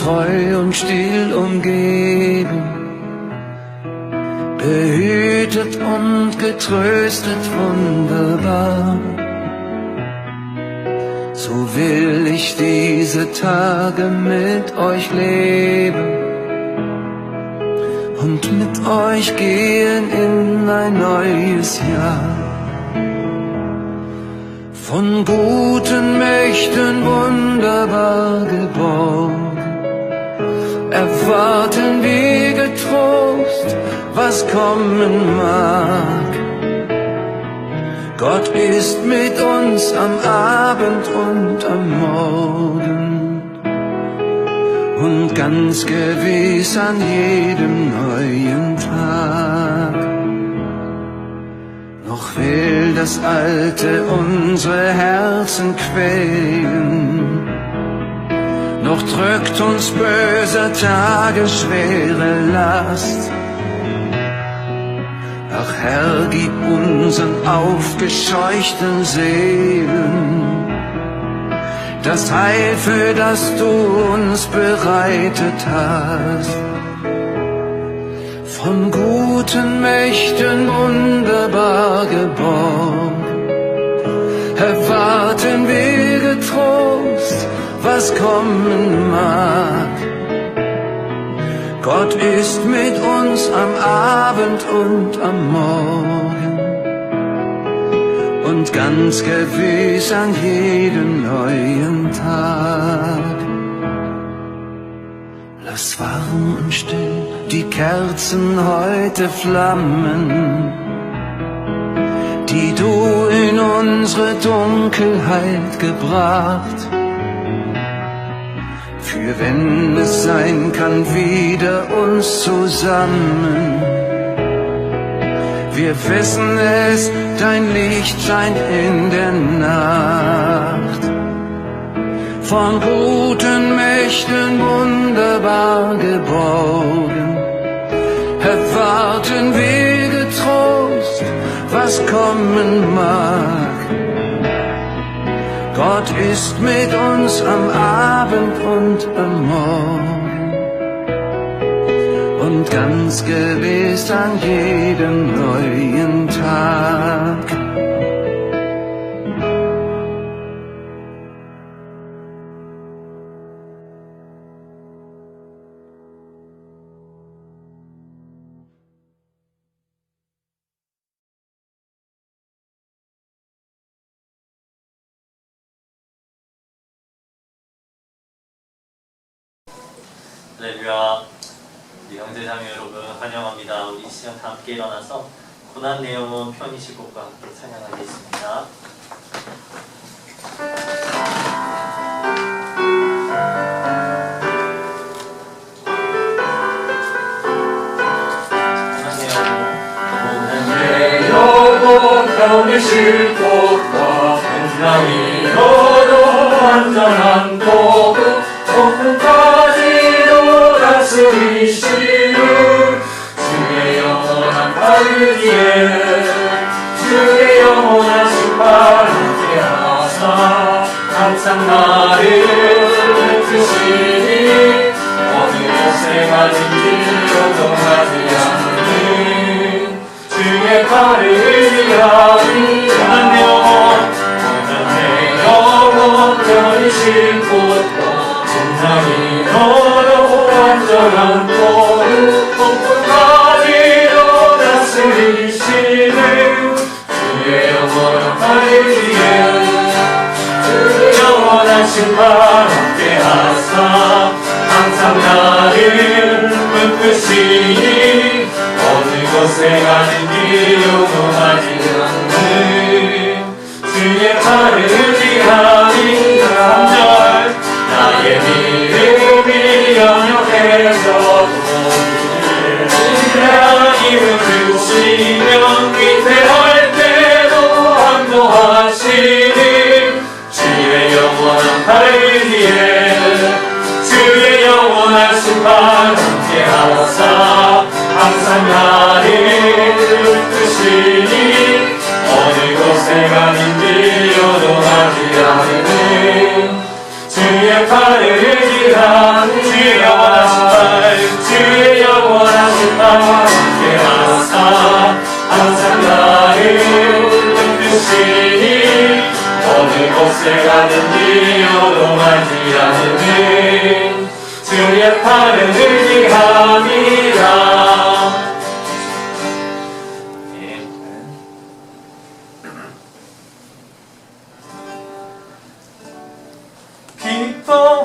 treu und still umgeben, behütet und getröstet wunderbar. So will ich diese Tage mit euch leben und mit euch gehen in ein neues Jahr. Von guten Mächten wunderbar geborgen, erwarten wir getrost, was kommen mag. Gott ist mit uns am Abend und am Morgen und ganz gewiss an jedem neuen Tag. Noch will das Alte unsere Herzen quälen, noch drückt uns böser Tage schwere Last. Ach Herr, gib unseren aufgescheuchten Seelen das Heil, für das du uns bereitet hast. Von guten Mächten wunderbar geborgen, erwarten wir getrost, was kommen mag. Gott ist mit uns am Abend und am Morgen und ganz gewiss an jedem neuen Tag. Lass warm und still die Kerzen heute flammen, die du in unsere Dunkelheit gebracht. Für wenn es sein kann, wieder uns zusammen. Wir wissen es, dein Licht scheint in der Nacht. Von guten Mächten wunderbar geborgen, erwarten wir getrost, was kommen mag. Gott ist mit uns am Abend und am Morgen und ganz gewiss an jedem neuen Tag. 할렐루야. 우리 형제자매 여러분 환영합니다. 우리 이 시간 함께 일어나서 고난 내용은 편히 곡과 함께 찬양하겠습니다. 내 영혼 편히 쉴 곳과 건강히 너로 완전한 도구 폭풍까지도 다스리시는 주의 영원한 바르기에 주의 영원한 심판 함께 하사 항상 나를 지키시니 어느 곳에 가든지 요동하지 않는 주의 팔을 의지하니 고난 내 영혼 편히 쉴 곳과 세상이 너로 완전한 도구 폭풍까지도 다스리시는 주의 영원한 팔기에 주의 영원한 심판 함께 하사 항상 나를 묶으시니 어느 곳에 가든지 요동하지 않는 주의 팔을 의지하니 3절 나의 믿음이 연약해서도 하나님을 주시면 위태할 때도 항도하시니 주의 영원한 팔을 위해 주의 영원한 심판 함께 하사 항상 나를 이끄시니 어느 곳에 가든지 요동하지 않는 주의 팔을 곳에 가든지 요동하지 않는 주의 팔을 의지함이라.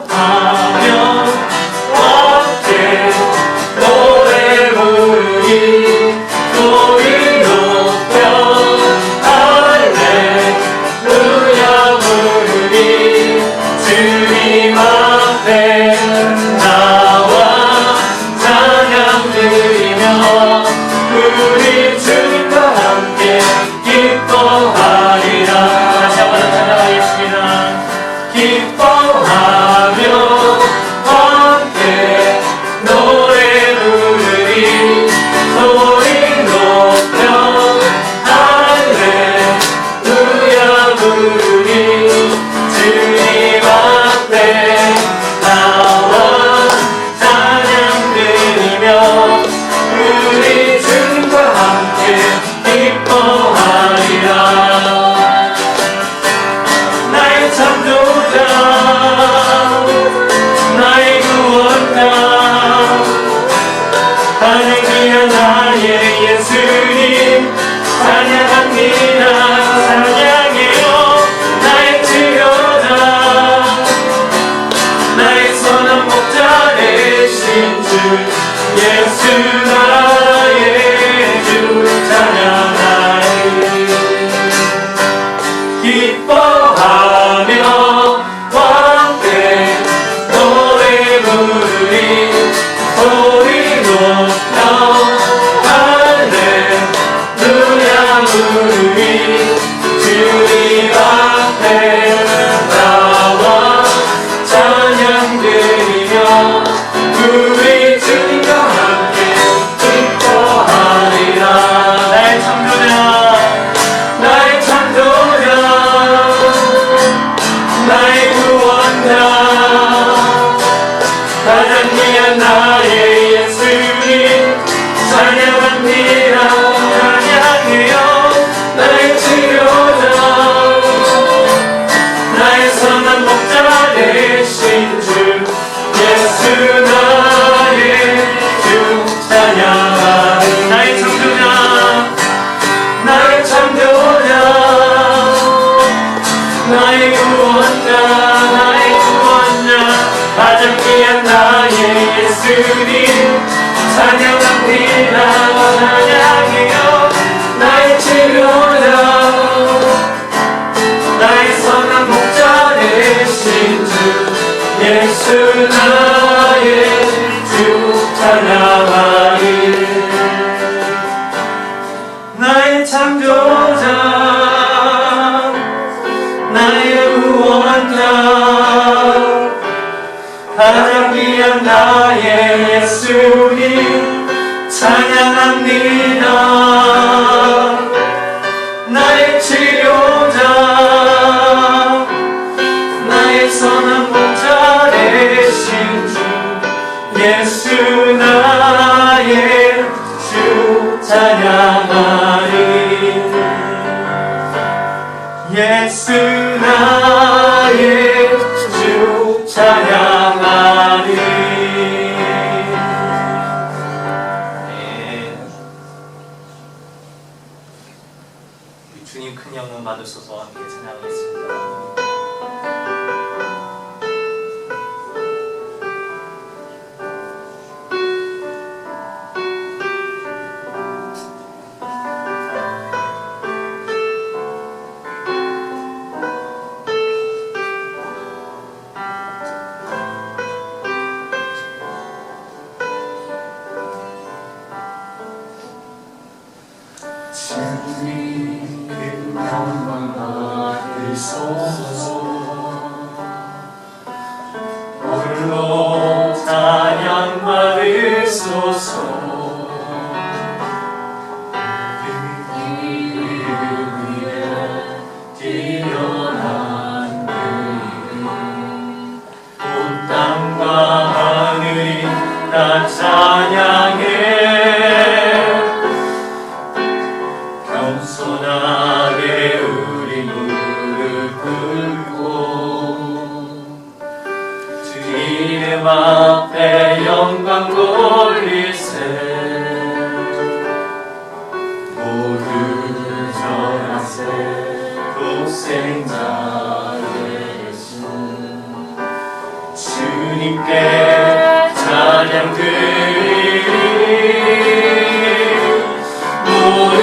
기뻐하며 함께 노래 부르기 소리 높여 할렐루야 부르기 주님 앞에 나와 찬양 드리며 우리 주님과 함께 기뻐하리라. 다시 한번 찬양하겠습니다. 기뻐하며 함께 노래 부르리 소리 높여 할렐루야 부르리 주님 앞에 나와 찬양 드리며 우리 주님과 함께 기뻐하리라. 나의 창조자 나의 구원자 가장 귀한 나의 예수님 찬양합니다. 찬양해요. 나의 치료자 나의 선한 목자 되신 주 예수 나의 주 찬양하리. 기뻐하며 함께 노래 부르리 소리 높여 할렐루야 부르리 주님 앞에 나와 찬양 드리며 우리 주님과 함께 기뻐하리라. 나의 창조자 나의 창조자 나의 구원자 가장 귀한 나의 예수님 찬양합니다. 찬양해요. 나의 치료자 나의 선한 목자 되신 주 예수 나의 주 찬양하리. 나의 창조자 나의 창조자 나의 구원자 가장 귀한 나의 예수님 찬양합니다. 찬양해요. 나의 치료자 나의 선한 목자 되신 주 예수 나의 주 찬양하리. 나의 창조자 나의 구원자 가장 귀한 나의 예수님 찬양합니다. 나의 치료자 나의 선한 목자 되신 주 예수 나의 주 찬양하리. 예수 나의 주 찬양하리. 우리 주님 큰 영광 받으소서 함께 찬양하겠습니다. 주님 그 영광 받으소서. 홀로 찬양 받으소서. 그 위에 뛰어난 그 이름 온 땅과 하늘이 다 찬양해. 겸손하게 우리 무릎 꿇고 전하세 독생자 예수 주님께 찬양 드리리 모든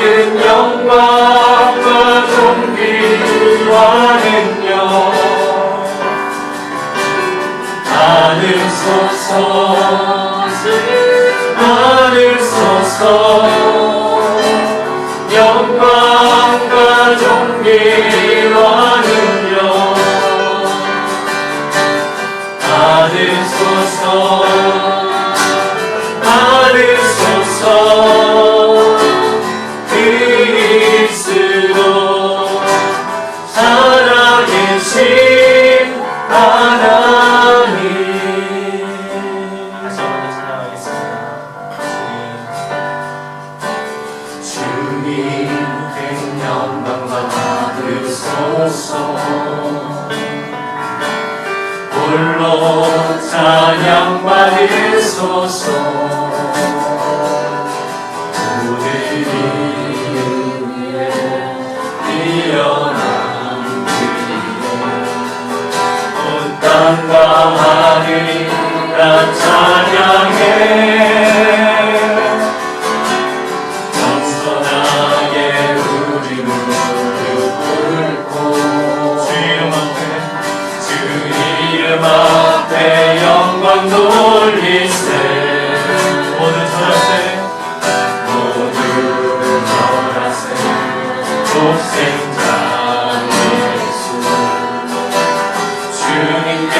영광과 존귀와 능력 받으소서 받으소서 영광과 존귀와 능력 받으소서 받으소서 그리스도 살아계신 하나님. 다시 한번 더 찬양하겠습니다. 주님 큰 영광 받으소서 홀로 찬양 받으소서 우리를 위해 뛰어난 온 땅과 하늘이 다 찬양해 겸손하게 우리 무릎 꿇고 주 이름 앞에 영광 돌리세 모두 전하세 독생자 예수 주님께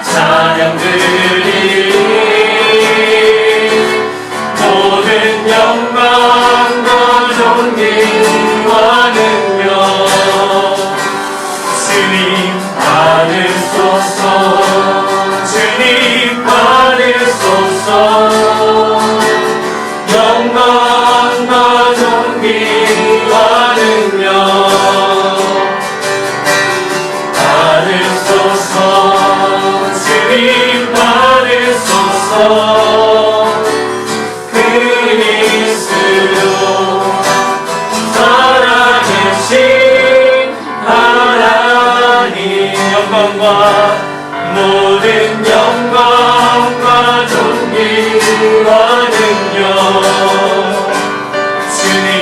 찬양 드리리 모든 영광과 존귀와 능력 주님 받으소서 주님 받으소서 영광과 존귀와 능력 받으소서 주님 받으소서 그리스도 살아계신 하나님 영광과 모든 영광과 존귀와 능력 주님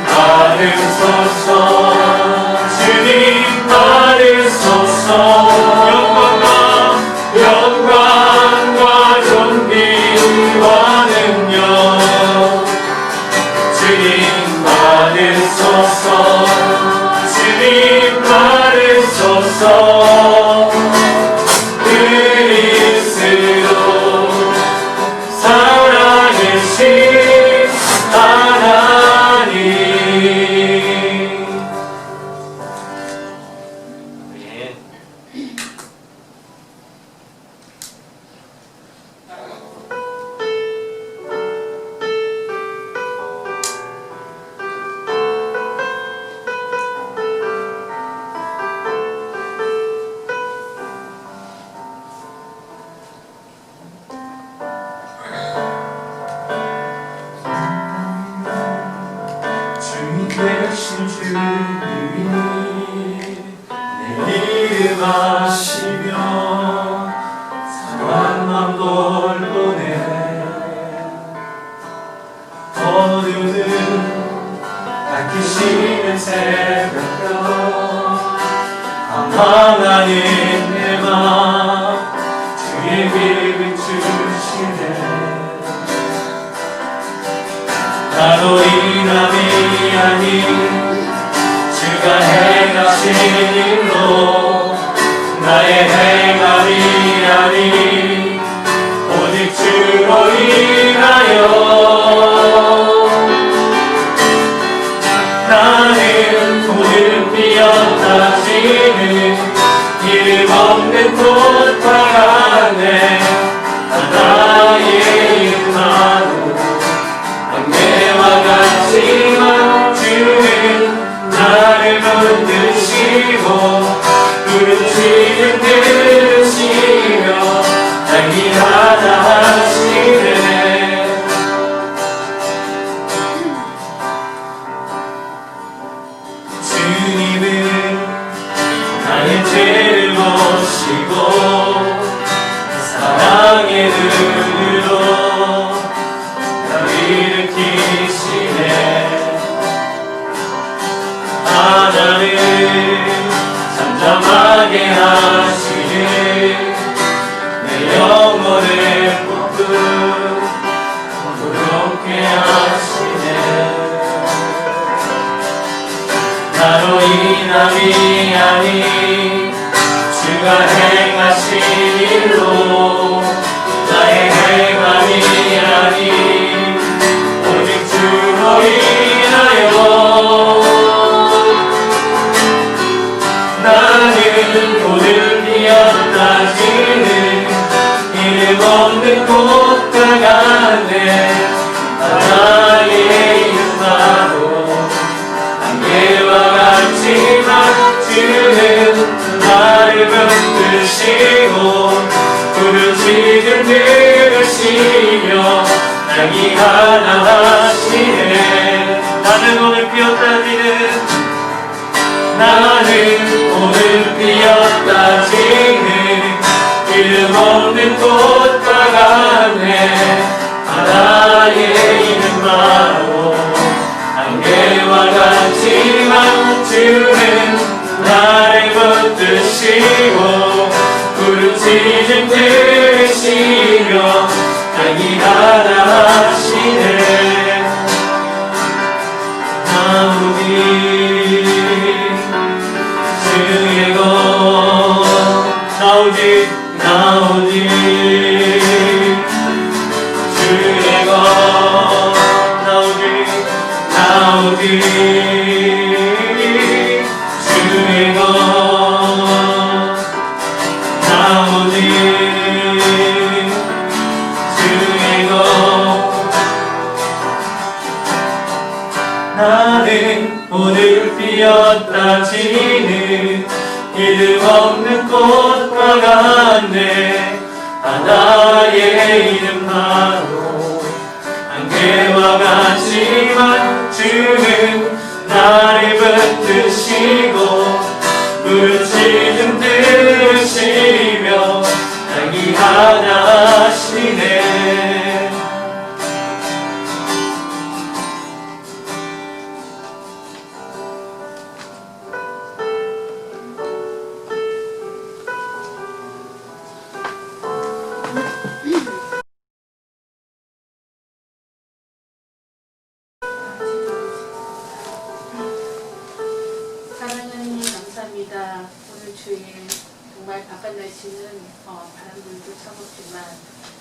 받으소서 주님 받으소서 영광과 존귀와 능력 주님 받으소서 주님 받으소서 그리스도 살아계신 하나님. 아멘. 주님 되신 주님이 내 이름 아시며 사랑만 돌보네 어두운 밝히시는 새벽별 방황하는 내 맘 주의 빛을 주시네 나로 인함이 아닌 주가 행하신 일로 나의 행함이 아닌 오직 주로 인하여 나는 모든 피었다 지는 이름 없는 꽃과 같네 나의 이름만으로 안개와 같지만 주는 나를 붙드시고 부르짖는 들으시며 달리하다 하시네. 주님은 나의 죄를 보시고 사랑의 눈으로 나를 일으키시네. 바다를 잠잠하게 하시는 내 영혼을 꾹꾹 부럽게 하시네. 나로 인함이 아닌 주가 행하신 일로 나의 행함이 아닌 오직 주로 인하여 나는 오늘 피었다 지는 이름 없는 꽃과 같네. 바다의 이름마로 안개와 같지만 주는 나를 붙드시고 부르짖음 들으시며 날기 하나 하시네. 나는 오늘 피었다 지는 이름 없는 꽃과 같네. 바다의 이름마로 안개와 같지만 주는 나를 붙드시고 부르짖음 들으시며 날기 하나 하시네. 주의 것 나오지 주의 것 나오지 주의 것 나오지 주의 것. 나는 오늘 피었다 지는 이름 없는 꽃과 같네. 바다의 이름마로 안개와 같지만 주는 나를 붙드시고 부르짖음 들으시며 날기 하나 하시네. 사랑하는 감사합니다. 오늘 주일 정말 바깥 날씨는 바람 불도 차갑지만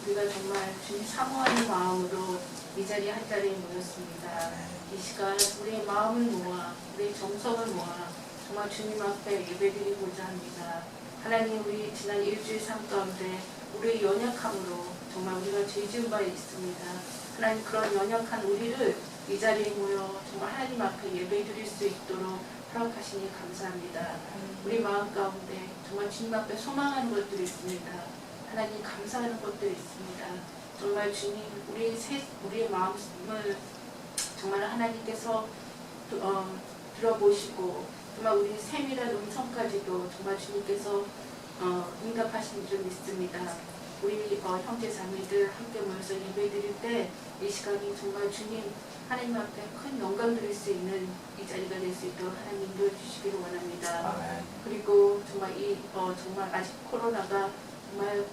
우리가 정말 주님 사모하는 마음으로 이 자리에 한 자리에 모였습니다. 이 시간 우리의 마음을 모아 우리의 정성을 모아 정말 주님 앞에 예배드리고자 합니다. 하나님, 우리 지난 일주일 삶 가운데 우리의 연약함으로 정말 우리가 죄 지은 바 있습니다. 하나님, 그런 연약한 우리를 이 자리에 모여 정말 하나님 앞에 예배드릴 수 있도록 허락하시니 감사합니다. 우리 마음 가운데 정말 주님 앞에 소망하는 것들이 있습니다. 하나님, 감사하는 것들이 있습니다. 정말 주님, 우리의 마음을 정말 하나님께서 들어보시고 정말 우리 세밀한 음성까지도 정말 주님께서 응답하신 줄 믿습니다. 우리 형제 자매들 함께 모여서 예배드릴 때 이 시간이 정말 주님 하나님 앞에 큰 영광 드릴 수 있는 이 자리가 될 수 있도록 하나님 인도해 주시기를 원합니다. 그리고 정말 정말 아직 코로나가 정말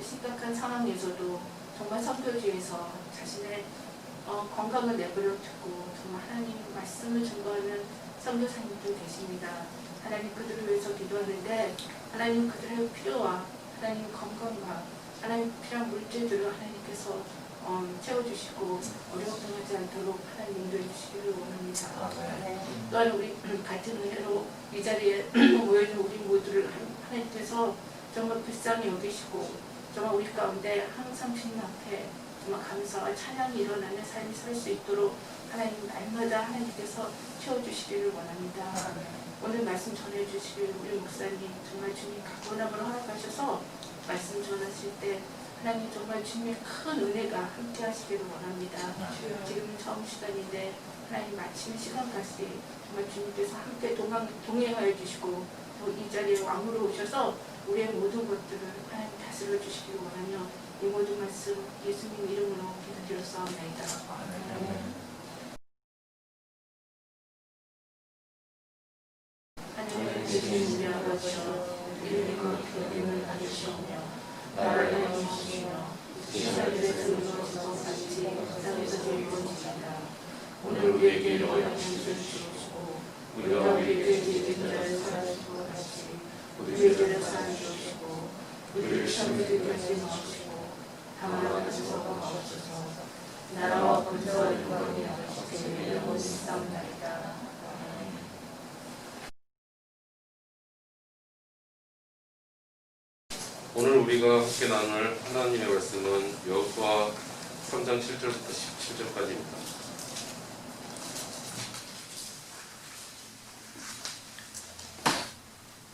심각한 상황에서도 정말 선교지에서 자신의 건강을 내버려 두고 정말 하나님 말씀을 전거하는 선교사님들 계십니다. 하나님, 그들을 위해서 기도하는데 하나님, 그들의 필요와 하나님 건강과 하나님 필요한 물질들을 하나님께서 채워주시고 어려움당하지 않도록 하나님 인도해 주시기를 원합니다. 또한 우리 같은 은혜로 이 자리에 모여있는 우리 모두를 하나님께서 정말 불쌍히 여기시고 정말 우리 가운데 항상 주님 앞에 정말 감사와 찬양이 일어나는 삶이 살 수 있도록 하나님 날마다 하나님께서 채워주시기를 원합니다. 오늘 말씀 전해주시길 우리 목사님 정말 주님 각원함으로 허락하셔서 말씀 전하실 때 하나님 정말 주님의 큰 은혜가 함께 하시기를 원합니다. 지금 처음 시간인데 하나님 마침 시간까지 정말 주님께서 함께 동행하여 주시고 또 이 자리에 왕으로 오셔서 우리의 모든 것들을 하나님 다스려 주시기를 원하며 이 모든 말씀 예수님 이름으로 기도드렸사옵나이다. 하나님의 주님 우리 아버지여 이름이 거룩히 받으시오며 나라를 주시며 이스라엘에서 이루어지고 같이 땅에서도 이루어지리이다. 오늘 우리에게 일용할 것을 주시고 우리가 우리에게 죄진 자를 사하시고 같이 우리에게를 사하여 주시고 우리를 시험에 들게 하지 마시고 다만 하시고 마옵소서. 나라와 권세와 영광이 아버지께 영원히 있사옵나이다. 오늘 우리가 함께 나눌 하나님의 말씀은 여호수아 3장 7절부터 17절까지입니다.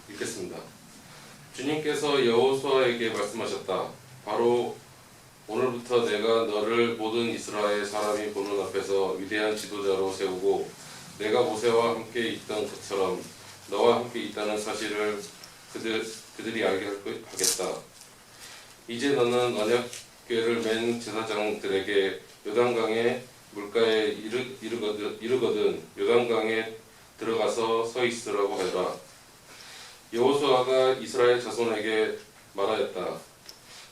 읽겠습니다. 주님께서 여호수아에게 말씀하셨다. 바로 오늘부터 내가 너를 모든 이스라엘 사람이 보는 앞에서 위대한 지도자로 세우고 내가 모세와 함께 있던 것처럼 너와 함께 있다는 사실을 그들이 알게 하겠다. 이제 너는 언약궤를 맨 제사장들에게 요단강의 물가에 이르거든 요단강에 들어가서 서 있으라고 하여라. 여호수아가 이스라엘 자손에게 말하였다.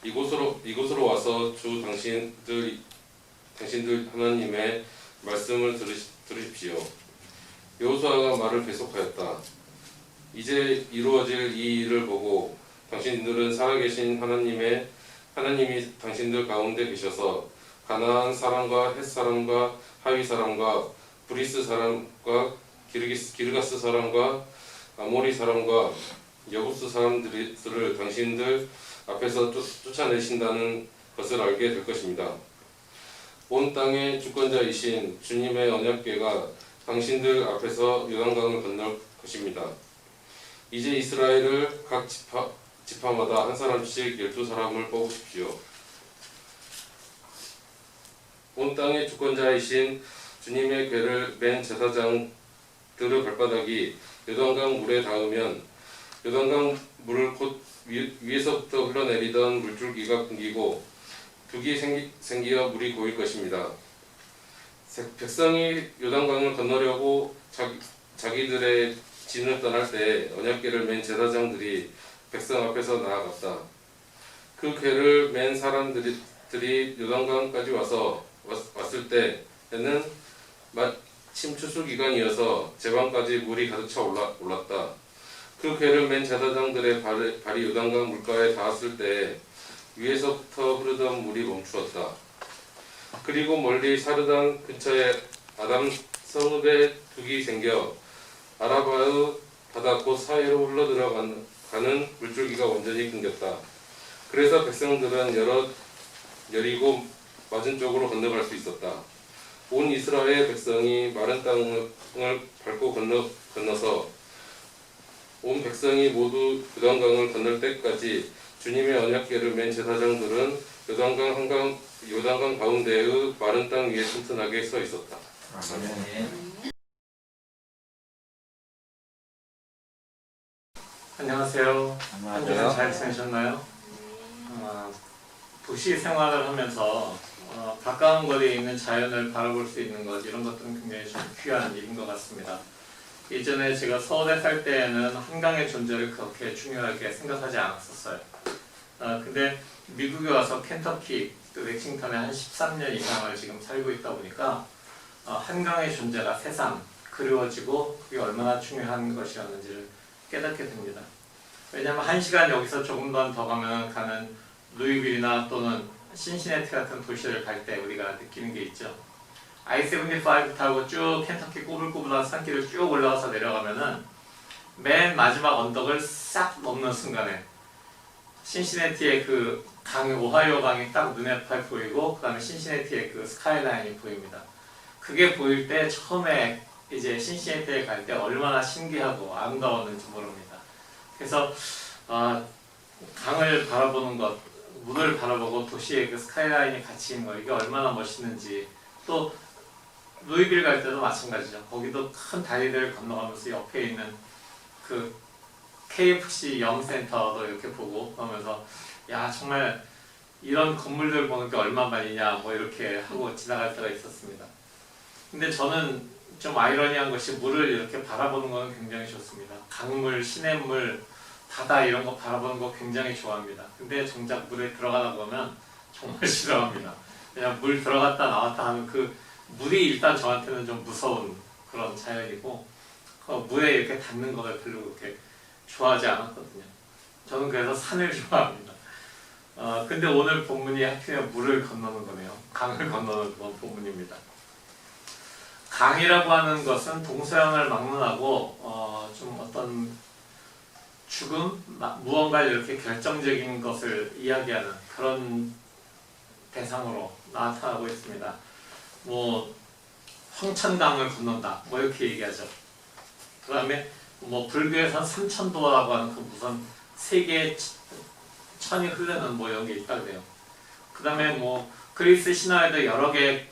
이곳으로 와서 주 당신들 하나님의 말씀을 들으십시오. 여호수아가 말을 계속하였다. 이제 이루어질 이 일을 보고 당신들은 살아계신 하나님이 당신들 가운데 계셔서 가나안 사람과 헷 사람과 하위 사람과 브리스 사람과 기르가스 사람과 아모리 사람과 여부스 사람들을 당신들 앞에서 쫓아내신다는 것을 알게 될 것입니다. 온 땅의 주권자이신 주님의 언약궤가 당신들 앞에서 요단강을 건널 것입니다. 이제 이스라엘을 각 지파마다 한 사람씩 12사람을 뽑으십시오. 온 땅의 주권자이신 주님의 궤를 맨 제사장들의 발바닥이 요단강 물에 닿으면 요단강 물을 곧 위에서부터 흘러내리던 물줄기가 끊기고 둑이 생기어 물이 고일 것입니다. 백성이 요단강을 건너려고 자기들의 진을 떠날 때 언약궤를 맨 제사장들이 백성 앞에서 나아갔다. 그 궤를 맨 사람들이 요단강까지 왔을 때에는 마침 추수 기간이어서 제방까지 물이 가득 차 올랐다. 그 궤를 맨 제사장들의 발이 요단강 물가에 닿았을 때 위에서부터 흐르던 물이 멈추었다. 그리고 멀리 사르단 근처에 아담 성읍에 둑이 생겨 아라바의 바다 곧 사이로 흘러들어가는 물줄기가 완전히 끊겼다. 그래서 백성들은 여리고 맞은쪽으로 건너갈 수 있었다. 온 이스라엘 백성이 마른 땅을 밟고 건너서 온 백성이 모두 요단강을 건널 때까지 주님의 언약궤를 맨 제사장들은 요단강 가운데의 마른 땅 위에 튼튼하게 서 있었다. 안녕하세요. 한 주간 잘 지내셨나요? 도시 생활을 하면서 가까운 거리에 있는 자연을 바라볼 수 있는 것, 이런 것들은 굉장히 좀 귀한 일인 것 같습니다. 예전에 제가 서울에 살 때에는 한강의 존재를 그렇게 중요하게 생각하지 않았었어요. 근데 미국에 와서 켄터키, 또 렉싱턴에 한 13년 이상을 지금 살고 있다 보니까 한강의 존재가 새삼 그리워지고 그게 얼마나 중요한 것이었는지를 깨닫게 됩니다. 왜냐하면 1시간 여기서 조금만 더 가는 루이빌이나 또는 신시내티 같은 도시를 갈 때 우리가 느끼는 게 있죠. I-75 타고 쭉 켄터키 꼬불꼬불한 산길을 쭉 올라가서 내려가면은 맨 마지막 언덕을 싹 넘는 순간에 신시내티의 그 오하이오 강이 딱 눈에 보이고 그 다음에 신시내티의 그 스카이라인이 보입니다. 그게 보일 때 처음에 이제 신시내티에 갈 때 얼마나 신기하고 아름다웠는지 모릅니다. 그래서 강을 바라보는 것, 물을 바라보고 도시의 그 스카이라인이 같이 있는 거 이게 얼마나 멋있는지, 또 루이빌 갈 때도 마찬가지죠. 거기도 큰 다리를 건너가면서 옆에 있는 그 KFC 영센터도 이렇게 보고 그러면서 야 정말 이런 건물들 보는 게 얼마만이냐 뭐 이렇게 하고 지나갈 때가 있었습니다. 근데 저는 좀 아이러니한 것이 물을 이렇게 바라보는 건 굉장히 좋습니다. 강물, 시냇물, 바다 이런 거 바라보는 거 굉장히 좋아합니다. 근데 정작 물에 들어가다 보면 정말 싫어합니다. 그냥 물 들어갔다 나왔다 하는 그 물이 일단 저한테는 좀 무서운 그런 자연이고 물에 이렇게 닿는 거를 별로 그렇게 좋아하지 않았거든요. 저는 그래서 산을 좋아합니다. 근데 오늘 본문이 하필이면 물을 건너는 거네요. 강을 건너는 그런 본문입니다. 강이라고 하는 것은 동서양을 막론하고 좀 어떤 죽음, 무언가 이렇게 결정적인 것을 이야기하는 그런 대상으로 나타나고 있습니다. 뭐 황천강을 건넌다, 뭐 이렇게 얘기하죠. 그 다음에 뭐 불교에서 삼천도라고 하는 그 무슨 세 개의 천이 흐르는 뭐 이런 게 있다 그래요. 그 다음에 뭐 그리스 신화에도 여러 개의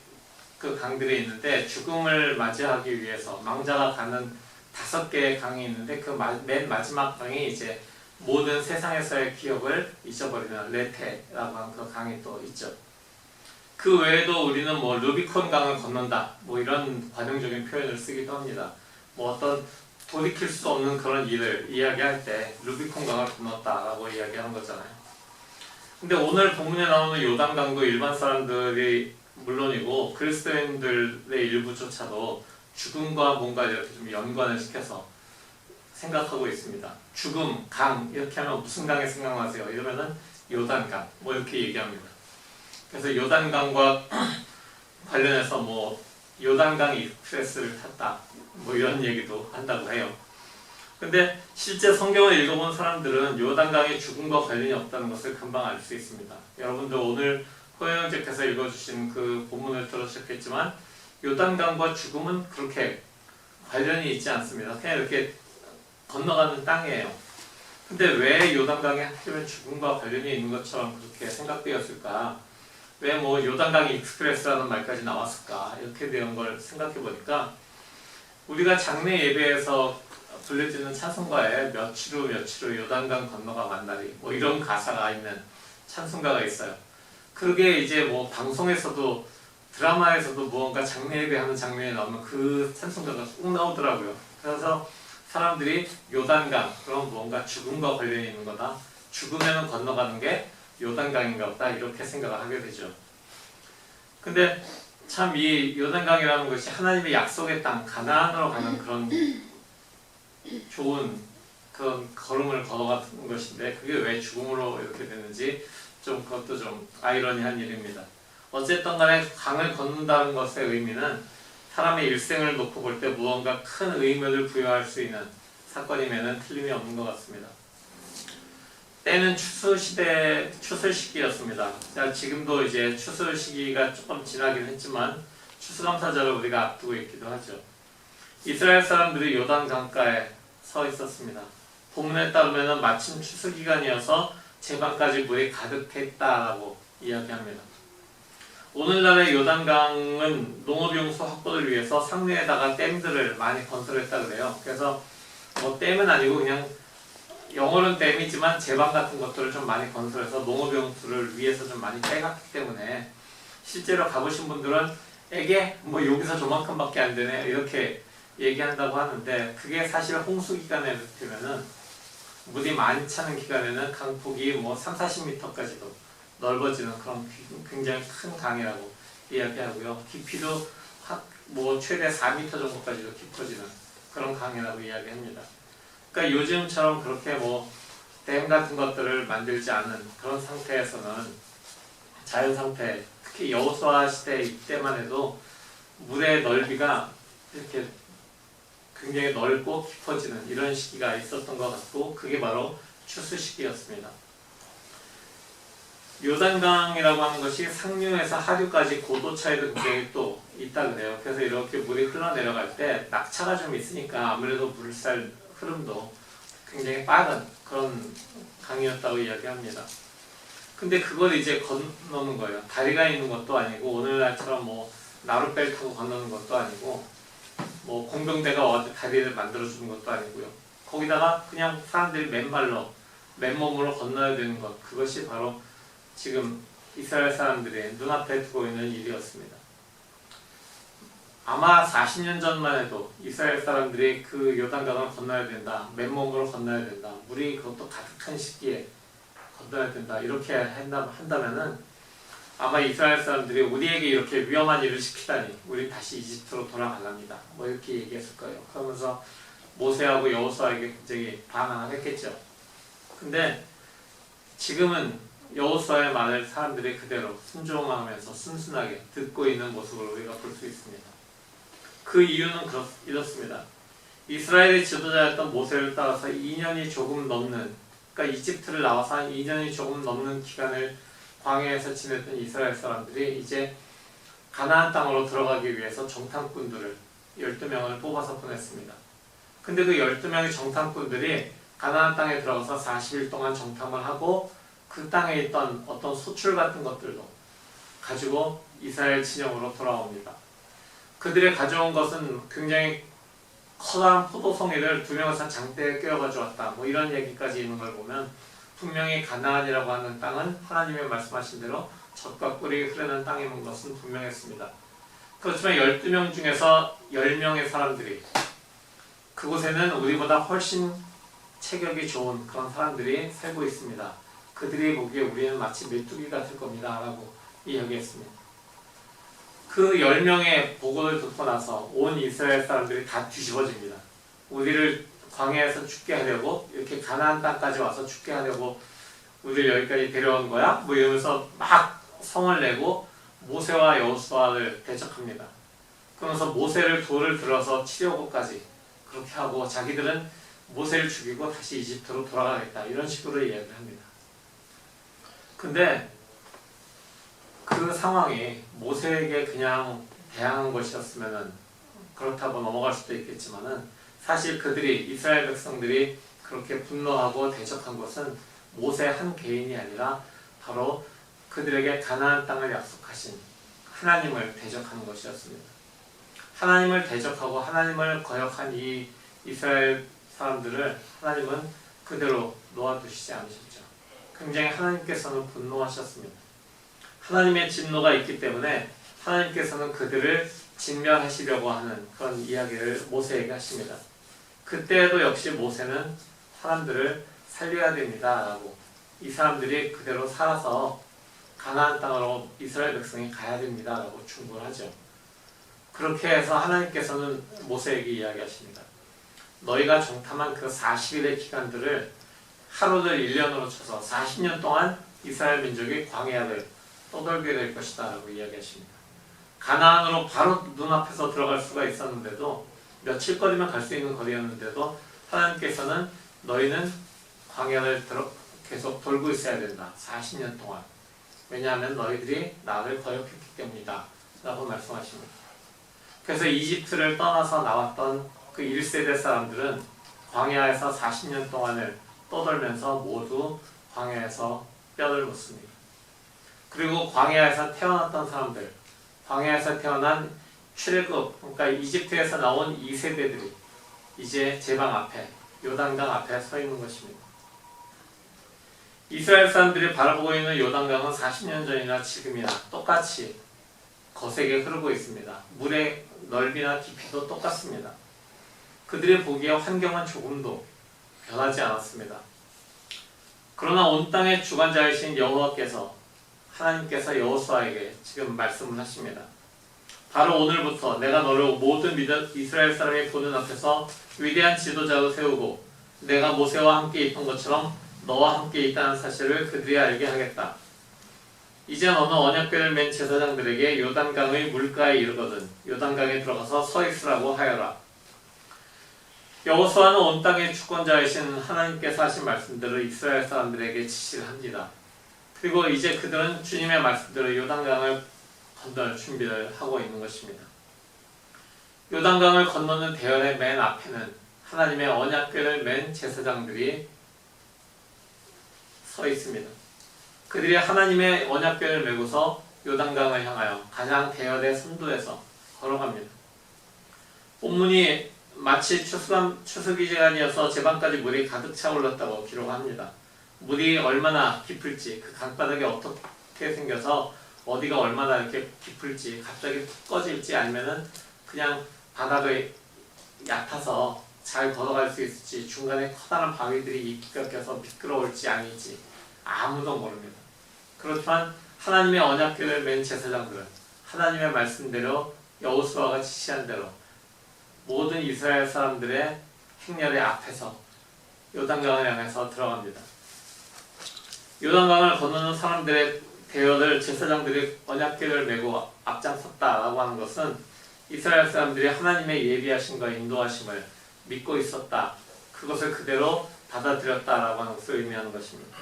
그 강들이 있는데 죽음을 맞이하기 위해서 망자가 가는 5개의 강이 있는데 그 맨 마지막 강이 이제 모든 세상에서의 기억을 잊어버리는 레테라고 하는 그 강이 또 있죠. 그 외에도 우리는 뭐 루비콘 강을 건넌다 뭐 이런 관용적인 표현을 쓰기도 합니다. 뭐 어떤 돌이킬 수 없는 그런 일을 이야기할 때 루비콘 강을 건넜다라고 이야기하는 거잖아요. 근데 오늘 본문에 나오는 요단강도 일반 사람들이 물론이고 그리스도인들의 일부조차도 죽음과 뭔가 이렇게 좀 연관을 시켜서 생각하고 있습니다. 죽음, 강 이렇게 하면 무슨 강이 생각나세요? 이러면은 요단강 뭐 이렇게 얘기합니다. 그래서 요단강과 관련해서 뭐 요단강 익스프레스를 탔다 뭐 이런 얘기도 한다고 해요. 근데 실제 성경을 읽어본 사람들은 요단강이 죽음과 관련이 없다는 것을 금방 알 수 있습니다. 여러분들 오늘 호영제께서 읽어주신 그 본문을 들으셨겠지만 요단강과 죽음은 그렇게 관련이 있지 않습니다. 그냥 이렇게 건너가는 땅이에요. 근데 왜 요단강이 하필이면 죽음과 관련이 있는 것처럼 그렇게 생각되었을까? 왜 뭐 요단강 익스프레스라는 말까지 나왔을까? 이렇게 되는 걸 생각해 보니까 우리가 장례 예배에서 불려지는 찬송가에 며칠 후 요단강 건너가 만나리 뭐 이런 가사가 있는 찬송가가 있어요. 그게 이제 뭐 방송에서도 드라마에서도 무언가 장례 예배하는 장면에 나오면 그 찬송가가 꼭 나오더라고요. 그래서 사람들이 요단강 그럼 무언가 죽음과 관련이 있는 거다. 죽으면 건너가는 게 요단강인가 보다 이렇게 생각을 하게 되죠. 근데 참 이 요단강이라는 것이 하나님의 약속의 땅 가나안으로 가는 그런 좋은 그런 걸음을 걸어가는 것인데 그게 왜 죽음으로 이렇게 되는지 좀 그것도 좀 아이러니한 일입니다. 어쨌든 간에 강을 걷는다는 것의 의미는 사람의 일생을 놓고 볼 때 무언가 큰 의미를 부여할 수 있는 사건이면 틀림이 없는 것 같습니다. 때는 추수 시기였습니다. 지금도 이제 추수 시기가 조금 지나긴 했지만 추수감사절을 우리가 앞두고 있기도 하죠. 이스라엘 사람들이 요단 강가에 서 있었습니다. 본문에 따르면 마침 추수 기간이어서 제방까지 물이 가득했다라고 이야기합니다. 오늘날의 요단강은 농업용수 확보를 위해서 상류에다가 댐들을 많이 건설했다 그래요. 그래서 뭐 댐은 아니고 그냥 영어로는 댐이지만 제방 같은 것들을 좀 많이 건설해서 농업용수를 위해서 좀 많이 빼갔기 때문에 실제로 가보신 분들은 에게 뭐 여기서 저만큼밖에 안 되네 이렇게 얘기한다고 하는데 그게 사실 홍수 기간에 되면은 물이 많이 차는 기간에는 강폭이 뭐 30-40m까지도 넓어지는 그런 굉장히 큰 강이라고 이야기하고요. 깊이도 뭐 최대 4m 정도까지도 깊어지는 그런 강이라고 이야기합니다. 그러니까 요즘처럼 그렇게 뭐 댐 같은 것들을 만들지 않은 그런 상태에서는 자연 상태, 특히 여호수아 시대 이때만 해도 물의 넓이가 이렇게 굉장히 넓고 깊어지는 이런 시기가 있었던 것 같고 그게 바로 추수 시기였습니다. 요단강이라고 하는 것이 상류에서 하류까지 고도 차이도 굉장히 또 있다 그래요. 그래서 이렇게 물이 흘러내려갈 때 낙차가 좀 있으니까 아무래도 물살 흐름도 굉장히 빠른 그런 강이었다고 이야기합니다. 근데 그걸 이제 건너는 거예요. 다리가 있는 것도 아니고 오늘날처럼 뭐 나룻배를 타고 건너는 것도 아니고 뭐 공병대가 와서 다리를 만들어주는 것도 아니고요. 거기다가 그냥 사람들이 맨발로 맨몸으로 건너야 되는 것, 그것이 바로 지금 이스라엘 사람들의 눈앞에 두고 있는 일이었습니다. 아마 40년 전만 해도 이스라엘 사람들이 그 요단강을 건너야 된다, 맨몸으로 건너야 된다, 물이 그것도 가득한 시기에 건너야 된다, 이렇게 한다면은 아마 이스라엘 사람들이 우리에게 이렇게 위험한 일을 시키다니 우리 다시 이집트로 돌아갈랍니다, 뭐 이렇게 얘기했을 거예요. 그러면서 모세하고 여호수아에게 굉장히 반항을 했겠죠. 근데 지금은 여호수아의 말을 사람들이 그대로 순종하면서 순순하게 듣고 있는 모습을 우리가 볼 수 있습니다. 그 이유는 이렇습니다. 이스라엘의 지도자였던 모세를 따라서 2년이 조금 넘는, 그러니까 이집트를 나와서 한 2년이 조금 넘는 기간을 광야에서 지냈던 이스라엘 사람들이 이제 가나안 땅으로 들어가기 위해서 정탐꾼들을 12명을 뽑아서 보냈습니다. 근데 그 12명의 정탐꾼들이 가나안 땅에 들어가서 40일 동안 정탐을 하고 그 땅에 있던 어떤 소출 같은 것들도 가지고 이스라엘 진영으로 돌아옵니다. 그들이 가져온 것은 굉장히 커다란 포도송이를 2명에서 장대에 꿰어 가져왔다, 뭐 이런 얘기까지 있는 걸 보면 분명히 가나안이라고 하는 땅은 하나님의 말씀하신 대로 젖과 꿀이 흐르는 땅인 것은 분명했습니다. 그렇지만 12명 중에서 10명의 사람들이, 그곳에는 우리보다 훨씬 체격이 좋은 그런 사람들이 살고 있습니다. 그들이 보기에 우리는 마치 메뚜기 같을 겁니다 라고 이야기했습니다. 그 10명의 보고를 듣고 나서 온 이스라엘 사람들이 다 뒤집어집니다. 우리를 광야에서 죽게 하려고, 이렇게 가나안 땅까지 와서 죽게 하려고 우리를 여기까지 데려온 거야? 뭐 이러면서 막 성을 내고 모세와 여호수아를 대적합니다. 그러면서 모세를 돌을 들어서 치려고까지 그렇게 하고 자기들은 모세를 죽이고 다시 이집트로 돌아가겠다, 이런 식으로 이야기를 합니다. 근데 그 상황이 모세에게 그냥 대항한 것이었으면 그렇다고 넘어갈 수도 있겠지만은, 사실 그들이, 이스라엘 백성들이 그렇게 분노하고 대적한 것은 모세 한 개인이 아니라 바로 그들에게 가나안 땅을 약속하신 하나님을 대적하는 것이었습니다. 하나님을 대적하고 하나님을 거역한 이 이스라엘 사람들을 하나님은 그대로 놓아두시지 않으셨죠. 굉장히 하나님께서는 분노하셨습니다. 하나님의 진노가 있기 때문에 하나님께서는 그들을 진멸하시려고 하는 그런 이야기를 모세에게 하십니다. 그때에도 역시 모세는 사람들을 살려야 됩니다 라고, 이 사람들이 그대로 살아서 가나안 땅으로 이스라엘 백성이 가야 됩니다 라고 충고를 하죠. 그렇게 해서 하나님께서는 모세에게 이야기하십니다. 너희가 정탐한 그 40일의 기간들을 하루를 1년으로 쳐서 40년 동안 이스라엘 민족이 광야를 떠돌게 될 것이다 라고 이야기하십니다. 가나안으로 바로 눈앞에서 들어갈 수가 있었는데도, 며칠 거리만 갈 수 있는 거리였는데도 하나님께서는 너희는 광야를 계속 돌고 있어야 된다, 40년 동안. 왜냐하면 너희들이 나를 거역했기 때문이다 라고 말씀하십니다. 그래서 이집트를 떠나서 나왔던 그 1세대 사람들은 광야에서 40년 동안을 떠돌면서 모두 광야에서 뼈를 묻습니다. 그리고 광야에서 태어났던 사람들, 광야에서 태어난 출애굽, 그러니까 이집트에서 나온 2세대들이 이제 제방 앞에, 요단강 앞에 서 있는 것입니다. 이스라엘 사람들이 바라보고 있는 요단강은 40년 전이나 지금이나 똑같이 거세게 흐르고 있습니다. 물의 넓이나 깊이도 똑같습니다. 그들이 보기에 환경은 조금도 변하지 않았습니다. 그러나 온 땅의 주관자이신 여호와께서, 하나님께서 여호수아에게 지금 말씀을 하십니다. 바로 오늘부터 내가 너를 모든 이스라엘 사람이 보는 앞에서 위대한 지도자로 세우고 내가 모세와 함께 있던 것처럼 너와 함께 있다는 사실을 그들이 알게 하겠다. 이제 너는 언약궤를 맨 제사장들에게 요단강의 물가에 이르거든 요단강에 들어가서 서 있으라고 하여라. 여호수아는 온 땅의 주권자이신 하나님께서 하신 말씀대로 이스라엘 사람들에게 지시를 합니다. 그리고 이제 그들은 주님의 말씀대로 요단강을 건널 준비를 하고 있는 것입니다. 요단강을 건너는 대열의 맨 앞에는 하나님의 언약궤를 맨 제사장들이 서 있습니다. 그 그들이 하나님의 언약궤를 메고서 요단강을 향하여 가장 대열의 선두에서 걸어갑니다. 본문이 마치 추수기 기간이어서 제방까지 물이 가득 차올랐다고 기록합니다. 물이 얼마나 깊을지, 그 강바닥이 어떻게 생겨서 어디가 얼마나 이렇게 깊을지, 갑자기 툭 꺼질지, 아니면은 그냥 바닥이 얕아서 잘 걸어갈 수 있을지, 중간에 커다란 바위들이 이끼가 껴서 미끄러울지 아닐지 아무도 모릅니다. 그렇지만 하나님의 언약궤를 맨 제사장들은 하나님의 말씀대로 여호수아가 지시한 대로 모든 이스라엘 사람들의 행렬의 앞에서 요단강을 향해서 들어갑니다. 요단강을 건너는 사람들의 대열을 제사장들이 언약궤를 메고 앞장섰다라고 하는 것은 이스라엘 사람들이 하나님의 예비하심과 인도하심을 믿고 있었다. 그것을 그대로 받아들였다라고 하는 것을 의미하는 것입니다.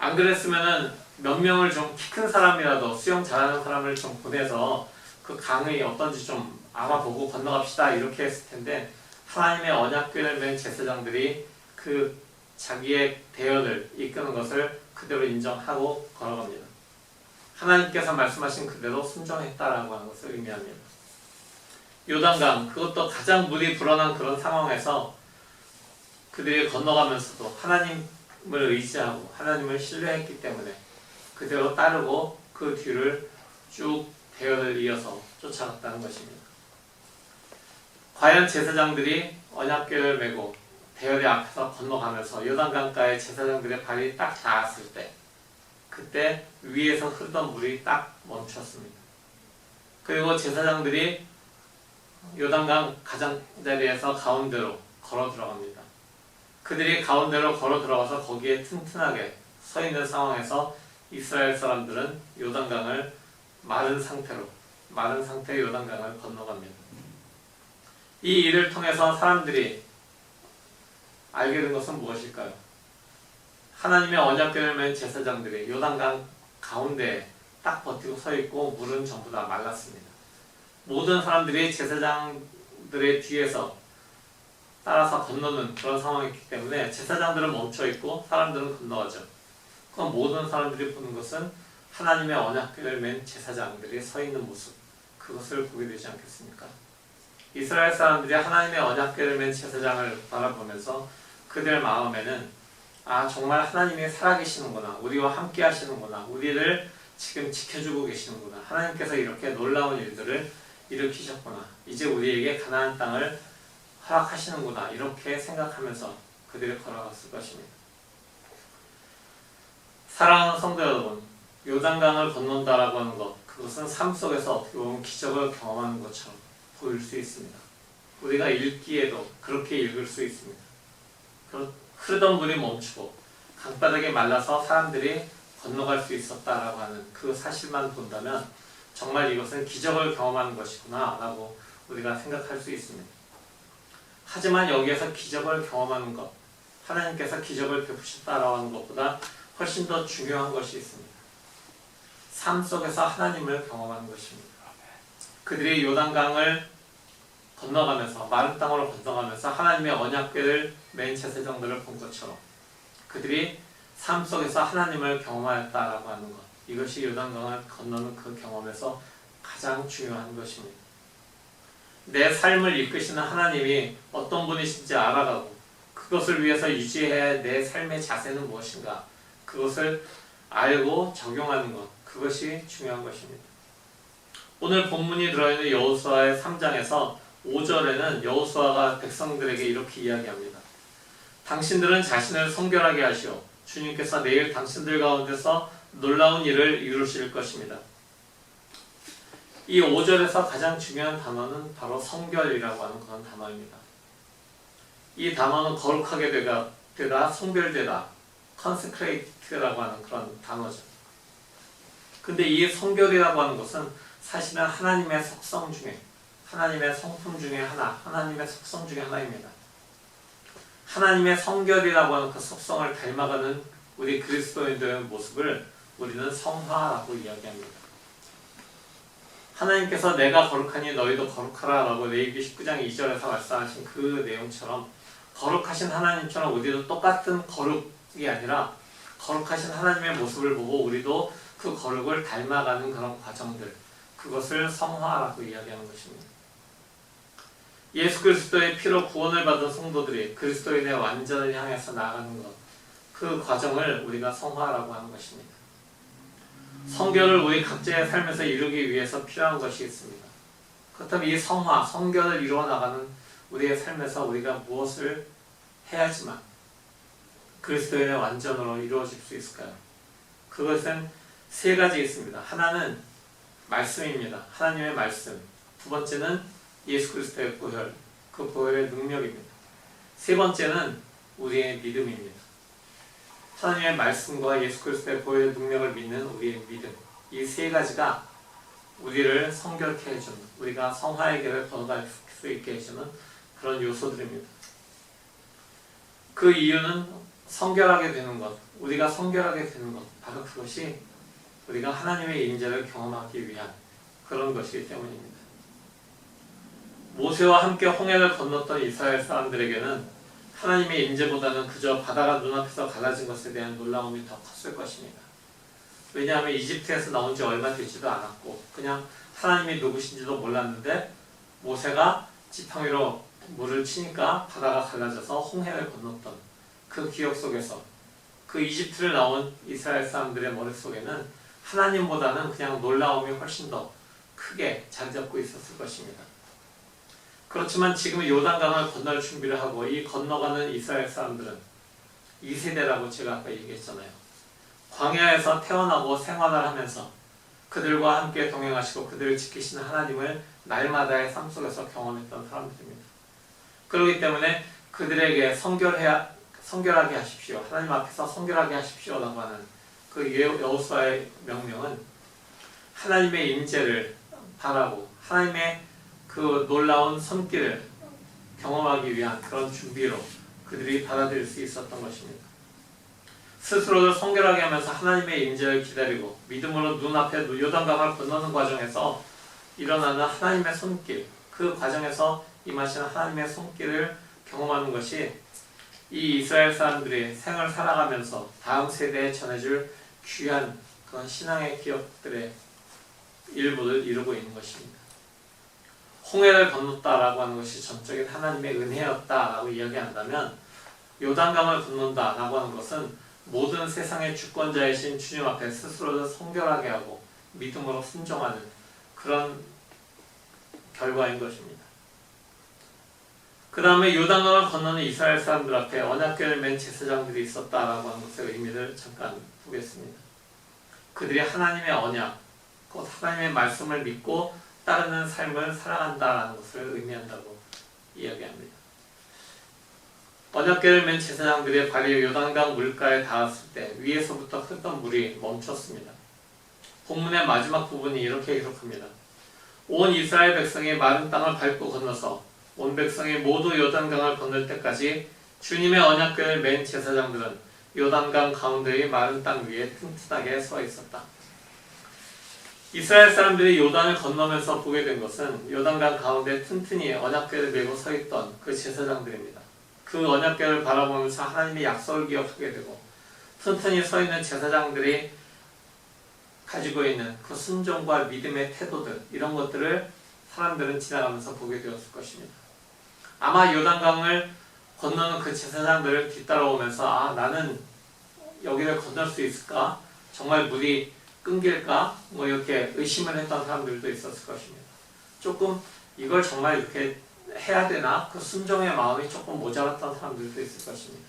안 그랬으면은 몇 명을 좀 키 큰 사람이라도 수영 잘하는 사람을 좀 보내서 그 강이 어떤지 좀 알아보고 건너갑시다 이렇게 했을 텐데, 하나님의 언약궤를 맨 제사장들이 그 자기의 대열을 이끄는 것을 그대로 인정하고 걸어갑니다. 하나님께서 말씀하신 그대로 순종했다라고 하는 것을 의미합니다. 요단강, 그것도 가장 물이 불어난 그런 상황에서 그들이 건너가면서도 하나님을 의지하고 하나님을 신뢰했기 때문에 그대로 따르고 그 뒤를 쭉 대열을 이어서 쫓아갔다는 것입니다. 과연 제사장들이 언약궤를 메고 대열의 앞에서 건너가면서 요단강가에 제사장들의 발이 딱 닿았을 때, 그때 위에서 흐르던 물이 딱 멈췄습니다. 그리고 제사장들이 요단강 가장자리에서 가운데로 걸어 들어갑니다. 그들이 가운데로 걸어 들어가서 거기에 튼튼하게 서 있는 상황에서 이스라엘 사람들은 요단강을 마른 상태의 요단강을 건너갑니다. 이 일을 통해서 사람들이 알게 된 것은 무엇일까요? 하나님의 언약궤를 맨 제사장들이 요단강 가운데에 딱 버티고 서 있고 물은 전부 다 말랐습니다. 모든 사람들이 제사장들의 뒤에서 따라서 건너는 그런 상황이기 때문에 제사장들은 멈춰 있고 사람들은 건너가죠. 그럼 모든 사람들이 보는 것은 하나님의 언약궤를 맨 제사장들이 서 있는 모습, 그것을 보게 되지 않겠습니까? 이스라엘 사람들이 하나님의 언약궤를 맨 제사장을 바라보면서 그들 마음에는 정말 하나님이 살아계시는구나, 우리와 함께 하시는구나, 우리를 지금 지켜주고 계시는구나, 하나님께서 이렇게 놀라운 일들을 일으키셨구나, 이제 우리에게 가나안 땅을 허락하시는구나, 이렇게 생각하면서 그들이 걸어갔을 것입니다. 사랑하는 성도 여러분, 요단강을 건넌다라고 하는 것, 그것은 삶 속에서 어떻게 보면 기적을 경험하는 것처럼 보일 수 있습니다. 우리가 읽기에도 그렇게 읽을 수 있습니다. 흐르던 물이 멈추고 강바닥이 말라서 사람들이 건너갈 수 있었다라고 하는 그 사실만 본다면 정말 이것은 기적을 경험하는 것이구나 라고 우리가 생각할 수 있습니다. 하지만 여기에서 기적을 경험하는 것, 하나님께서 기적을 베푸셨다라고 하는 것보다 훨씬 더 중요한 것이 있습니다. 삶 속에서 하나님을 경험하는 것입니다. 그들이 요단강을 건너가면서, 마른 땅으로 건너가면서 하나님의 언약궤를 맨 제사장들을 본 것처럼 그들이 삶 속에서 하나님을 경험하였다라고 하는 것, 이것이 요단강을 건너는 그 경험에서 가장 중요한 것입니다. 내 삶을 이끄시는 하나님이 어떤 분이신지 알아가고 그것을 위해서 유지해야 할 내 삶의 자세는 무엇인가, 그것을 알고 적용하는 것, 그것이 중요한 것입니다. 오늘 본문이 들어있는 여호수아의 3장에서 5절에는 여호수아가 백성들에게 이렇게 이야기합니다. 당신들은 자신을 성결하게 하시오. 주님께서 내일 당신들 가운데서 놀라운 일을 이루실 것입니다. 이 5절에서 가장 중요한 단어는 바로 성결이라고 하는 그런 단어입니다. 이 단어는 거룩하게 되다, 성별되다, consecrate라고 하는 그런 단어죠. 근데 이 성결이라고 하는 것은 사실은 하나님의 속성 중에, 하나님의 성품 중에 하나, 하나님의 속성 중에 하나입니다. 하나님의 성결이라고 하는 그 속성을 닮아가는 우리 그리스도인들의 모습을 우리는 성화라고 이야기합니다. 하나님께서 내가 거룩하니 너희도 거룩하라 라고 레위기 19장 2절에서 말씀하신 그 내용처럼 거룩하신 하나님처럼 우리도 똑같은 거룩이 아니라 거룩하신 하나님의 모습을 보고 우리도 그 거룩을 닮아가는 그런 과정들, 그것을 성화라고 이야기하는 것입니다. 예수 그리스도의 피로 구원을 받은 성도들이 그리스도인의 완전을 향해서 나아가는 것, 그 과정을 우리가 성화라고 하는 것입니다. 성결을 우리 각자의 삶에서 이루기 위해서 필요한 것이 있습니다. 그렇다면 이 성화, 성결을 이루어 나가는 우리의 삶에서 우리가 무엇을 해야지만 그리스도인의 완전으로 이루어질 수 있을까요? 그것은 세 가지 있습니다. 하나는 말씀입니다. 하나님의 말씀. 두 번째는 예수 그리스도의 보혈, 그 보혈의 능력입니다. 세 번째는 우리의 믿음입니다. 하나님의 말씀과 예수 그리스도의 보혈의 능력을 믿는 우리의 믿음, 이 세 가지가 우리를 성결케 해주는, 우리가 성화의 길을 걸어갈 수 있게 해주는 그런 요소들입니다. 그 이유는 성결하게 되는 것, 우리가 성결하게 되는 것, 바로 그것이 우리가 하나님의 임재를 경험하기 위한 그런 것이기 때문입니다. 모세와 함께 홍해를 건넜던 이스라엘 사람들에게는 하나님의 임재보다는 그저 바다가 눈앞에서 갈라진 것에 대한 놀라움이 더 컸을 것입니다. 왜냐하면 이집트에서 나온 지 얼마 되지도 않았고 그냥 하나님이 누구신지도 몰랐는데 모세가 지팡이로 물을 치니까 바다가 갈라져서 홍해를 건넜던 그 기억 속에서 그 이집트를 나온 이스라엘 사람들의 머릿속에는 하나님보다는 그냥 놀라움이 훨씬 더 크게 자리잡고 있었을 것입니다. 그렇지만 지금 요단강을 건널 준비를 하고 이 건너가는 이스라엘 사람들은 2세대라고 제가 아까 얘기했잖아요. 광야에서 태어나고 생활을 하면서 그들과 함께 동행하시고 그들을 지키시는 하나님을 날마다의 삶 속에서 경험했던 사람들입니다. 그렇기 때문에 그들에게 성결하게 하십시오. 하나님 앞에서 성결하게 하십시오라고 하는 그 여호수아의 명령은 하나님의 임재를 바라고 하나님의 그 놀라운 손길을 경험하기 위한 그런 준비로 그들이 받아들일 수 있었던 것입니다. 스스로를 성결하게 하면서 하나님의 임재를 기다리고 믿음으로 눈앞에 요단강을 건너는 과정에서 일어나는 하나님의 손길, 그 과정에서 임하시는 하나님의 손길을 경험하는 것이 이 이스라엘 사람들이 생을 살아가면서 다음 세대에 전해줄 귀한 그런 신앙의 기억들의 일부를 이루고 있는 것입니다. 홍해를 건넜다라고 하는 것이 전적인 하나님의 은혜였다라고 이야기한다면 요단강을 건넌다라고 하는 것은 모든 세상의 주권자이신 주님 앞에 스스로를 성결하게 하고 믿음으로 순종하는 그런 결과인 것입니다. 그 다음에 요단강을 건너는 이스라엘 사람들 앞에 언약궤를 맨 제사장들이 있었다라고 하는 것의 의미를 잠깐 보겠습니다. 그들이 하나님의 언약, 곧 하나님의 말씀을 믿고 따르는 삶을 살아간다라는 것을 의미한다고 이야기합니다. 언약궤를 맨 제사장들의 발이 요단강 물가에 닿았을 때 위에서부터 흐르던 물이 멈췄습니다. 본문의 마지막 부분이 이렇게 기록합니다. 온 이스라엘 백성이 마른 땅을 밟고 건너서 온 백성이 모두 요단강을 건널 때까지 주님의 언약궤를 맨 제사장들은 요단강 가운데의 마른 땅 위에 튼튼하게 서 있었다. 이스라엘 사람들이 요단을 건너면서 보게 된 것은 요단강 가운데 튼튼히 언약궤를 메고 서 있던 그 제사장들입니다. 그 언약궤를 바라보면서 하나님의 약속을 기억하게 되고 튼튼히 서 있는 제사장들이 가지고 있는 그 순종과 믿음의 태도들, 이런 것들을 사람들은 지나가면서 보게 되었을 것입니다. 아마 요단강을 건너는 그 제사장들을 뒤따라오면서 나는 여기를 건널 수 있을까? 정말 물이 끊길까? 이렇게 의심을 했던 사람들도 있었을 것입니다. 조금 이걸 정말 이렇게 해야 되나? 그 순종의 마음이 조금 모자랐던 사람들도 있을 것입니다.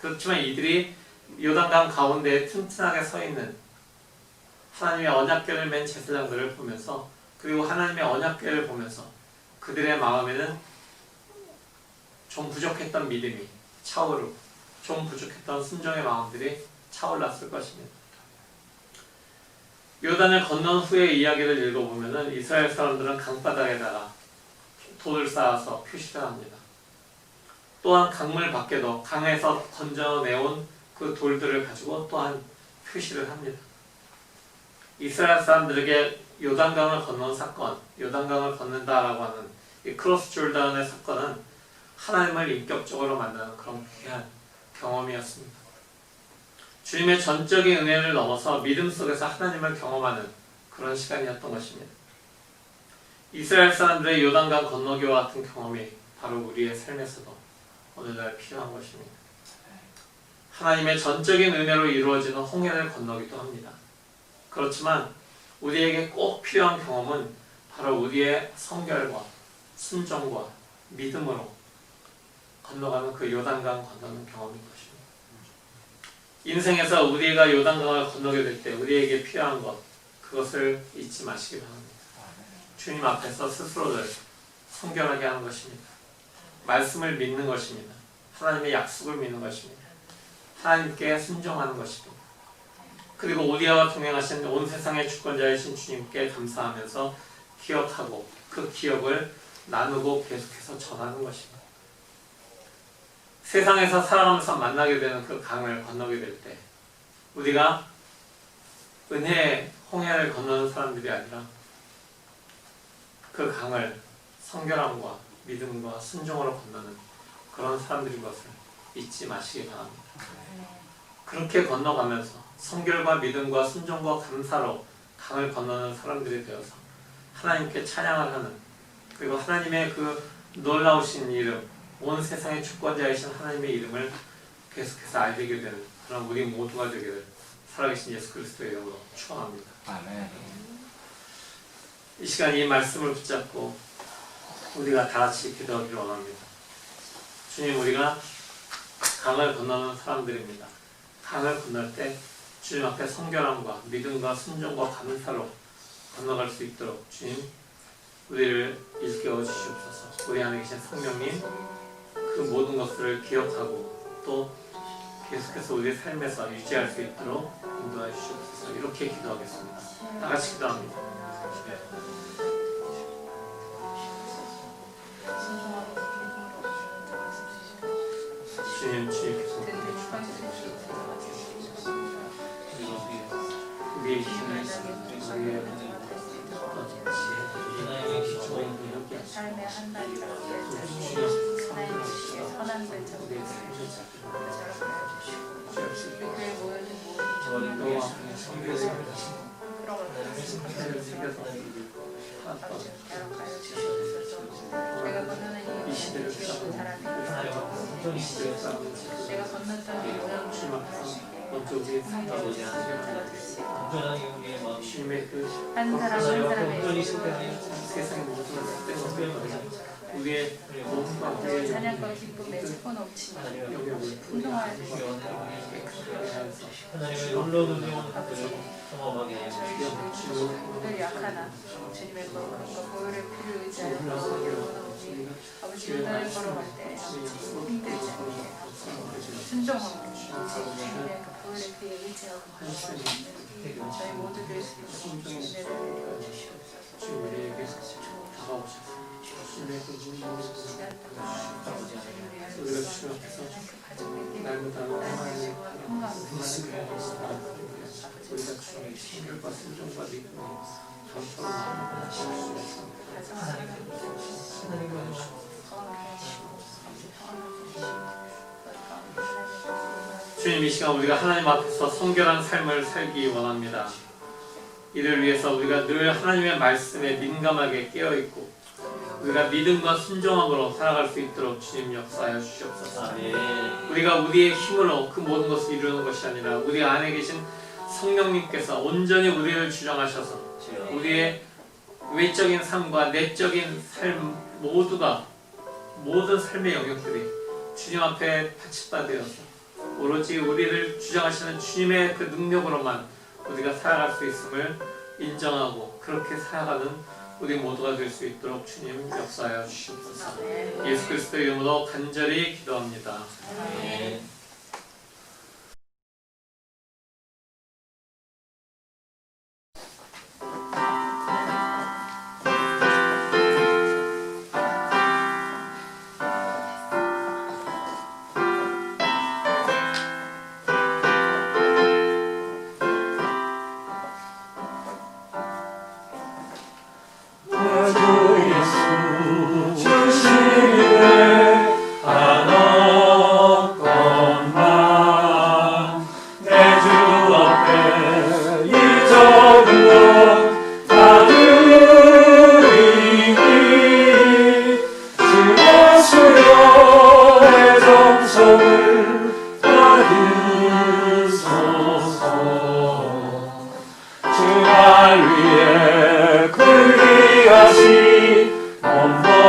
그렇지만 이들이 요단강 가운데에 튼튼하게 서 있는 하나님의 언약궤를 맨 제사장들을 보면서, 그리고 하나님의 언약궤를 보면서 그들의 마음에는 좀 부족했던 믿음이 차오르고 좀 부족했던 순종의 마음들이 차올랐을 것입니다. 요단을 건넌 후의 이야기를 읽어보면 이스라엘 사람들은 강바닥에다가 돌을 쌓아서 표시를 합니다. 또한 강물 밖에도 강에서 건져내온 그 돌들을 가지고 또한 표시를 합니다. 이스라엘 사람들에게 요단강을 건넌 사건, 요단강을 건넌다라고 하는 이 크로스 졸단의 사건은 하나님을 인격적으로 만나는 그런 귀한 경험이었습니다. 주님의 전적인 은혜를 넘어서 믿음 속에서 하나님을 경험하는 그런 시간이었던 것입니다. 이스라엘 사람들의 요단강 건너기와 같은 경험이 바로 우리의 삶에서도 오늘날 필요한 것입니다. 하나님의 전적인 은혜로 이루어지는 홍해를 건너기도 합니다. 그렇지만 우리에게 꼭 필요한 경험은 바로 우리의 성결과 순종과 믿음으로 건너가는 그 요단강 건너는 경험인 것입니다. 인생에서 우리가 요단강을 건너게 될 때 우리에게 필요한 것, 그것을 잊지 마시기 바랍니다. 주님 앞에서 스스로를 성결하게 하는 것입니다. 말씀을 믿는 것입니다. 하나님의 약속을 믿는 것입니다. 하나님께 순종하는 것입니다. 그리고 우리와 동행하신 온 세상의 주권자이신 주님께 감사하면서 기억하고 그 기억을 나누고 계속해서 전하는 것입니다. 세상에서 살아가면서 만나게 되는 그 강을 건너게 될 때 우리가 은혜의 홍해를 건너는 사람들이 아니라 그 강을 성결함과 믿음과 순종으로 건너는 그런 사람들인 것을 잊지 마시기 바랍니다. 그렇게 건너가면서 성결과 믿음과 순종과 감사로 강을 건너는 사람들이 되어서 하나님께 찬양을 하는, 그리고 하나님의 그 놀라우신 이름, 온 세상의 주권자이신 하나님의 이름을 계속해서 알게 되는 그런 우리 모두가 되기를 살아계신 예수 그리스도의 이름으로 축원합니다. 아멘. 이 시간 이 말씀을 붙잡고 우리가 다 같이 기도하기를 원합니다. 주님, 우리가 강을 건너는 사람들입니다. 강을 건널 때 주님 앞에 성결함과 믿음과 순종과 감사로 건너갈 수 있도록 주님, 우리를 일깨워 주시옵소서. 우리 안에 계신 성령님, 그 모든 것들을 기억하고 또 계속해서 우리의 삶에서 유지할 수 있도록 인도해 주시옵소서. 이렇게 기도하겠습니다. 다 같이 기도합니다. 주님, 주님께서 우리의 힘을 우리의 삶의 한 날이라도 하나님의 선한 발자국 우리 교회 모여진 모든 기록하여 주시옵소서. 내가 건너는 이 시대를 사람이 내가 건넜던 모양 먼저 우리의 삶을 주님의 그 한 사람 한 사람의 세상의 모든 것을 우리의 몸과 우리의 찬양과 기쁨에 차고 넘치는 영역을 운동하여 하나님의 놀라운 것들을 경험하게 해주시옵소서. 늘 약하나 주님의 거룩함과 보혈의 피를 의지하여 영원하오니 아버지 요단을 걸어갈 때 힘들지 않게 순종하고 주님의 그 보혈의 피에 의지하고 저희 모두들 주님의 은혜를 내려 주시옵소서. 주님에게 다가오셔서 주님의 그 우리가 주님 앞에서 날마다 하나님의 우리가 주님의 신결과 순종과 믿음을 전처럼 나누고 주님, 이 시간 우리가 하나님 앞에서 성결한 삶을 살기 원합니다. 이를 위해서 우리가 늘 하나님의 말씀에 민감하게 깨어있고 우리가 믿음과 순종함으로 살아갈 수 있도록 주님 역사하여 주시옵소서. 아멘. 우리가 우리의 힘으로 그 모든 것을 이루는 것이 아니라 우리 안에 계신 성령님께서 온전히 우리를 주장하셔서 우리의 외적인 삶과 내적인 삶 모두가 모든 삶의 영역들이 주님 앞에 바치바되어서 오로지 우리를 주장하시는 주님의 그 능력으로만 우리가 살아갈 수 있음을 인정하고 그렇게 살아가는 우리 모두가 될 수 있도록 주님 역사하여 주시옵소서. 예수 그리스도의 이름으로 간절히 기도합니다. 아멘. 주시기를 안 얻고 은총을 받으소서. 주날 위해 그리하신 엄머리사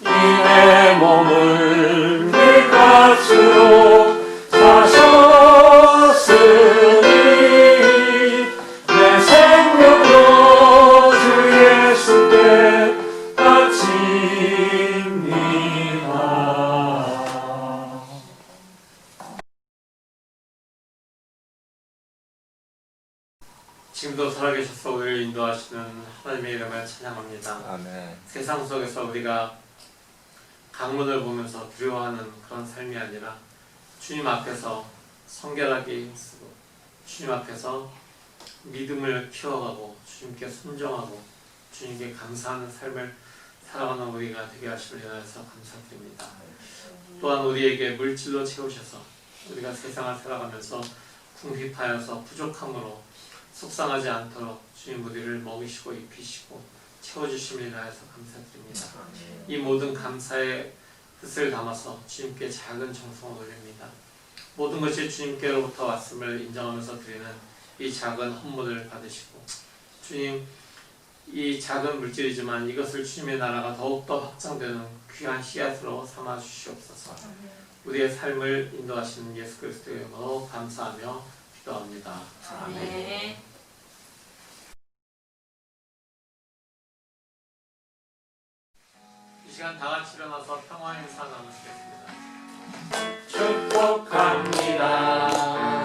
이 내 몸을 내 값으로 사셨으니 내 생명도 주 예수께 바칩니다. 지금도 살아계셔서 우리를 인도하시는 하나님의 이름을 찬양합니다. 아멘. 세상 속에서 우리가 강문을 보면서 두려워하는 그런 삶이 아니라 주님 앞에서 성결하게 쓰고 주님 앞에서 믿음을 키워가고 주님께 순종하고 주님께 감사하는 삶을 살아가는 우리가 되게 하심을 인하여서 감사드립니다. 또한 우리에게 물질로 채우셔서 우리가 세상을 살아가면서 궁핍하여서 부족함으로 속상하지 않도록 주님 우리를 먹이시고 입히시고 채워주심을 인하여서 감사드립니다. 이 모든 감사의 뜻을 담아서 주님께 작은 정성을 올립니다. 모든 것이 주님께로부터 왔음을 인정하면서 드리는 이 작은 헌물을 받으시고 주님 이 작은 물질이지만 이것을 주님의 나라가 더욱더 확장되는 귀한 씨앗으로 삼아 주시옵소서. 우리의 삶을 인도하시는 예수 그리스도의 이름으로 감사하며 기도합니다. 아멘. 이 시간 다 같이 일어나서 평화 인사 나누시겠습니다. 축복합니다.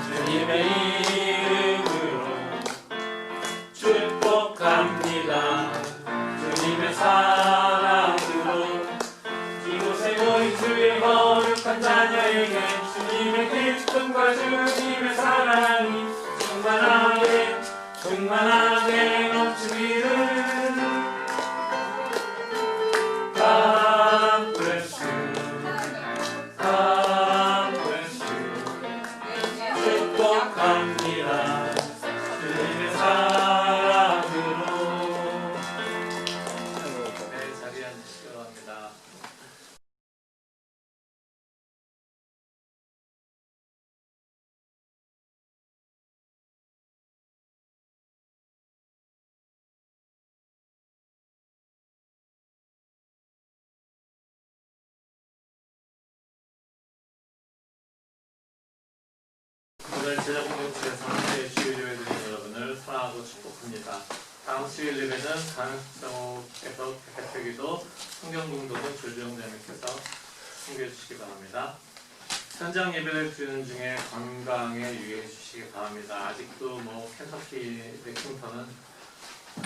주님의 이름으로 축복합니다. 주님의 사랑으로 이곳에 모인 주의 거룩한 자녀에게 주님의 기쁨과 주님의 사랑이 충만하게 넘치기를. God bless you. God bless you. 축복합니다. 주님의 사랑으로. 네, 자리에 앉으시기 바랍니다. 오늘 제자 공동체에서 함께 주일 예배드린 여러분을 사랑하고 축복합니다. 다음 수요일 예배는 강성호께서 대표기도 성경공동은 조정자님께서 섬겨 주시기 바랍니다. 현장 예배를 드리는 중에 건강에 유의해 주시기 바랍니다. 아직도 켄터키 렉싱턴은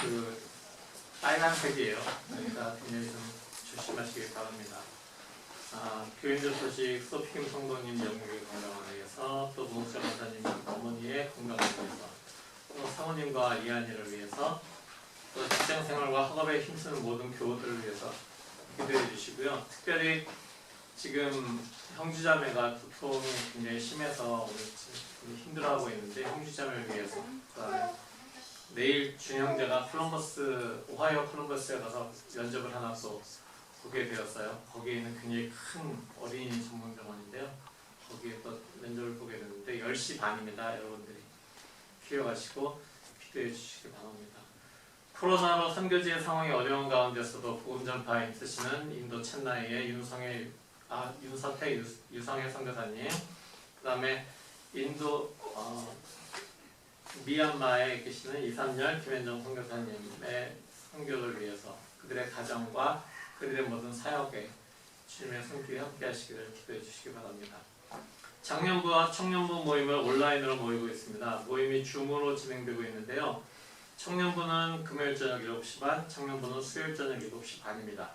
그 빨간색이에요. 그러니까 굉장히 좀 조심하시기 바랍니다. 교인들 소식 소피김 성도님 영육의 건강을 위해서 또 무목자 권사님 어머니의 건강을 위해서 또 사모님과 이한이를 위해서 또 직장생활과 학업에 힘쓰는 모든 교우들을 위해서 기도해 주시고요. 특별히 지금 형제자매가 두통이 굉장히 심해서 오늘 힘들어하고 있는데 형제자매를 위해서 내일 준형제가 오하이오 콜럼버스에 가서 면접을 하나 또 보게 되었어요. 거기에 있는 굉장히 큰 어린이 전문 병원인데요. 거기에 또 면접을 보게 됐는데 10시 반입니다. 여러분들이 기억하시고 기도해 주시기 바랍니다. 코로나로 선교지의 상황이 어려운 가운데서도 복음 전파에 힘쓰시는 인도 첸나이의 윤서태 유성혜 선교사님, 그 다음에 인도 미얀마에 계시는 이삼열 김현정 선교사님의 선교를 위해서 그들의 가정과 그들의 모든 사역에 주님의 손길이 함께 하시기를 기도해 주시기 바랍니다. 장년부와 청년부 모임을 온라인으로 모이고 있습니다. 모임이 줌으로 진행되고 있는데요. 청년부는 금요일 저녁 7시 반, 청년부는 수요일 저녁 7시 반입니다.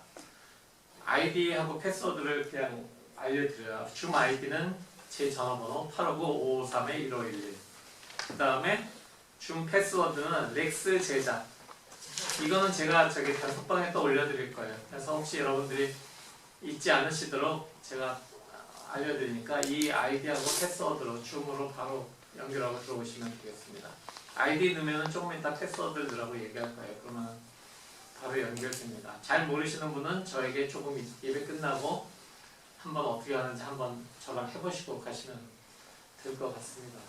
아이디하고 패스워드를 그냥 알려드려요. 줌 아이디는 제 전화번호 859-553-1511. 그 다음에 줌 패스워드는 렉스 제작. 이거는 제가 단톡방에 또 올려드릴 거예요. 그래서 혹시 여러분들이 잊지 않으시도록 제가 알려드리니까 이 아이디하고 패스워드로 줌으로 바로 연결하고 들어오시면 되겠습니다. 아이디 넣으면 조금 이따 패스워드 넣으라고 얘기할 거예요. 그러면 바로 연결됩니다. 잘 모르시는 분은 저에게 조금 예배 끝나고 한번 어떻게 하는지 한번 저랑 해보시고 가시면 될 것 같습니다.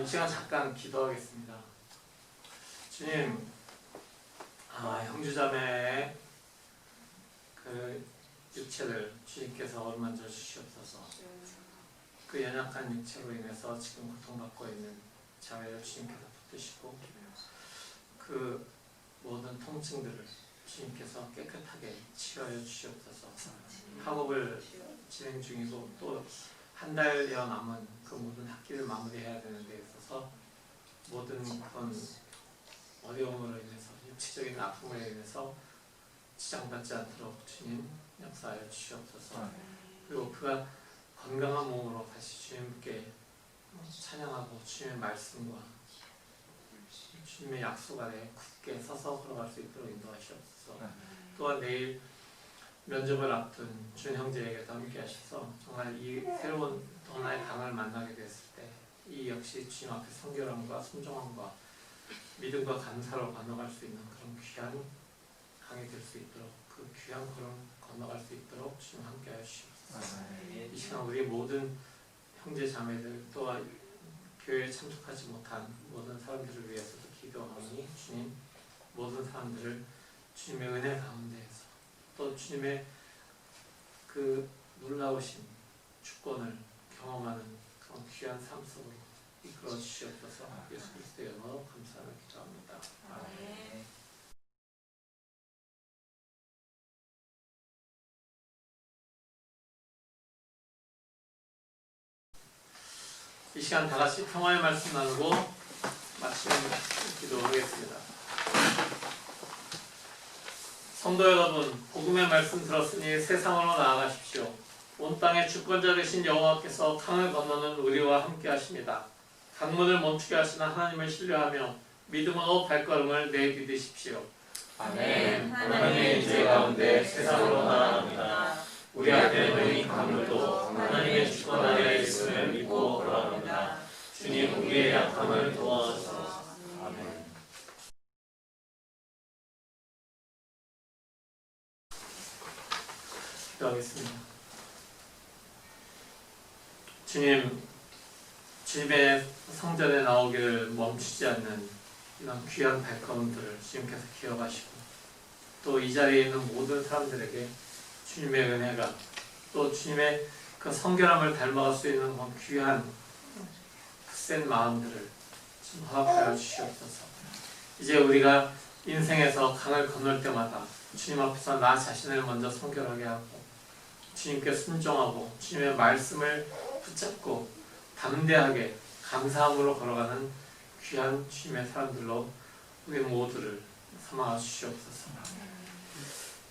이 시간 잠깐 기도하겠습니다. 주님, 형제자매의 그 육체를 주님께서 어루만져 주시옵소서. 그 연약한 육체로 인해서 지금 고통받고 있는 자매를 주님께서 붙드시고 그 모든 통증들을 주님께서 깨끗하게 치유하여 주시옵소서. 학업을 진행 중이고 또 한 달여 남은 그 모든 학기를 마무리해야 되는 데 있어서 모든 그런 어려움으로 인해서 육체적인 아픔으로 인해서 지장받지 않도록 주님 역사하여 주시옵소서. 그리고 그가 건강한 몸으로 다시 주님께 찬양하고 주님의 말씀과 주님의 약속 아래 굳게 서서 걸어갈 수 있도록 인도하시옵소서. 또한 내일 면접을 앞둔 준 형제에게도 함께 하셔서 정말 이 새로운 또 하나의 강을 만나게 됐을 때 이 역시 주님 앞에 성결함과 순종함과 믿음과 감사로 건너갈 수 있는 그런 귀한 강이 될 수 있도록 그 귀한 걸음 건너갈 수 있도록 주님 함께 하시옵소서. 이 시간 우리 모든 형제 자매들 또한 교회에 참석하지 못한 모든 사람들을 위해서도 기도하오니 주님 모든 사람들을 주님의 은혜 가운데에서 또 주님의 그 놀라우신 주권을 경험하는 그런 귀한 삶 속으로 이끌어 주시옵소서. 예수 그리스도의 이름으로 감사하며 기도합니다. 아멘. 이 시간 다 같이 평화의 말씀 나누고 마치는 기도하겠습니다. 성도 여러분, 복음의 말씀 들었으니 세상으로 나아가십시오. 온 땅의 주권자 되신 여호와께서 강을 건너는 우리와 함께 하십니다. 강문을 멈추게 하시는 하나님을 신뢰하며 믿음으로 발걸음을 내디디십시오. 아멘. 하나님의 인재 가운데 세상으로 나아갑니다. 우리 앞에 놓인 강물도 하나님의 주권 아래 있음을 믿고 걸어갑니다. 주님 우리의 약함을 도와주소서. 아멘. 기도하겠습니다. 주님, 주님의 성전에 나오기를 멈추지 않는 이런 귀한 발걸음들을 주님께서 기억하시고 또 이 자리에 있는 모든 사람들에게 주님의 은혜가 또 주님의 그 성결함을 닮아갈 수 있는 그런 귀한 센 마음들을 지금 허락하여 주시옵소서. 이제 우리가 인생에서 강을 건널 때마다 주님 앞에서 나 자신을 먼저 성결하게 하고 주님께 순종하고 주님의 말씀을 붙잡고 담대하게 감사함으로 걸어가는 귀한 주님의 사람들로 우리 모두를 삼아 주시옵소서.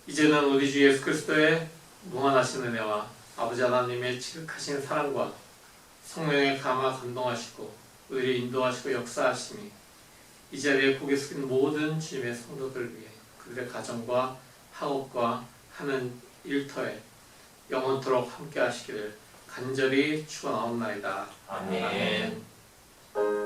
이제는 우리 주 예수 그리스도의 무한하신 은혜와 아버지 하나님의 지극하신 사랑과 성령의 감화 감동하시고 우리를 인도하시고 역사하심이 이 자리에 고개 숙인 모든 주님의 성도들 위해 그들의 가정과 학업과 하는 일터에 영원토록 함께 하시기를 간절히 축원하옵나이다. 아멘. 아멘.